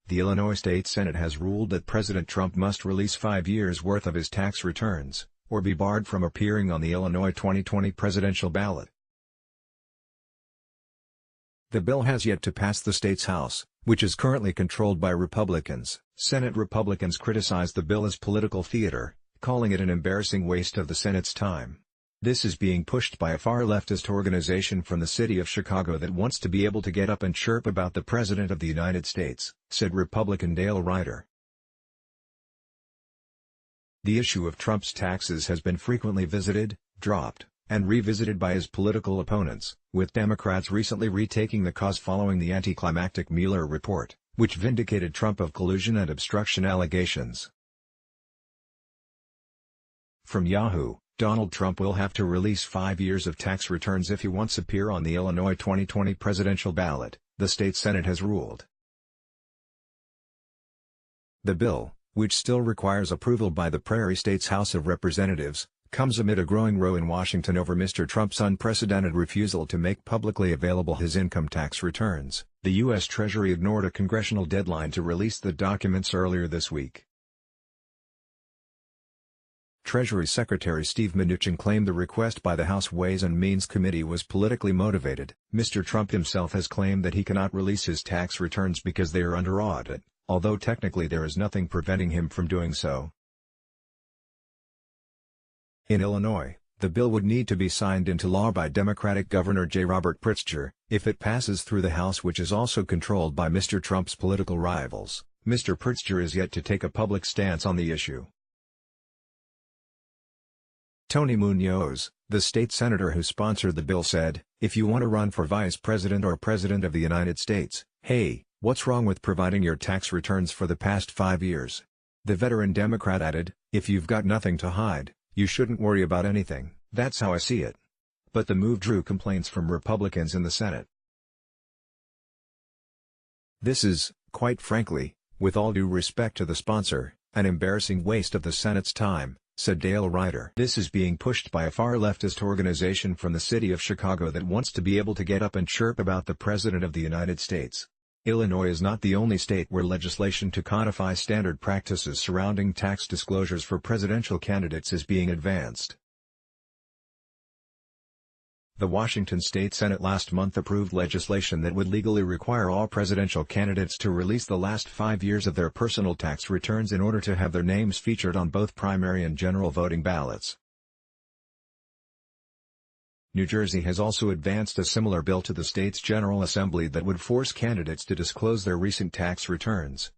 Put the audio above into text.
The Illinois State Senate has ruled that President Trump must release 5 years' worth of his tax returns, or be barred from appearing on the Illinois 2020 presidential ballot. The bill has yet to pass the state's House, which is currently controlled by Republicans. Senate Republicans criticized the bill as political theater, calling it an embarrassing waste of the Senate's time. This is being pushed by a far-leftist organization from the city of Chicago that wants to be able to get up and chirp about the President of the United States, said Republican Dale Ryder. The issue of Trump's taxes has been frequently visited, dropped, and revisited by his political opponents, with Democrats recently retaking the cause following the anticlimactic Mueller report, which vindicated Trump of collusion and obstruction allegations. From Yahoo! Donald Trump will have to release 5 years of tax returns if he wants to appear on the Illinois 2020 presidential ballot, the state Senate has ruled. The bill, which still requires approval by the Prairie State's House of Representatives, comes amid a growing row in Washington over Mr. Trump's unprecedented refusal to make publicly available his income tax returns. The U.S. Treasury ignored a congressional deadline to release the documents earlier this week. Treasury Secretary Steve Mnuchin claimed the request by the House Ways and Means Committee was politically motivated. Mr. Trump himself has claimed that he cannot release his tax returns because they are under audit, although technically there is nothing preventing him from doing so. In Illinois, the bill would need to be signed into law by Democratic Governor J. Robert Pritzker, if it passes through the House, which is also controlled by Mr. Trump's political rivals. Mr. Pritzker is yet to take a public stance on the issue. Tony Munoz, the state senator who sponsored the bill, said, "If you want to run for vice president or president of the United States, hey, what's wrong with providing your tax returns for the past 5 years?" The veteran Democrat added, "If you've got nothing to hide, you shouldn't worry about anything." That's how I see it. But the move drew complaints from Republicans in the Senate. This is, quite frankly, with all due respect to the sponsor, an embarrassing waste of the Senate's time, said Dale Ryder. This is being pushed by a far-leftist organization from the city of Chicago that wants to be able to get up and chirp about the President of the United States. Illinois is not the only state where legislation to codify standard practices surrounding tax disclosures for presidential candidates is being advanced. The Washington State Senate last month approved legislation that would legally require all presidential candidates to release the last 5 years of their personal tax returns in order to have their names featured on both primary and general voting ballots. New Jersey has also advanced a similar bill to the state's General Assembly that would force candidates to disclose their recent tax returns.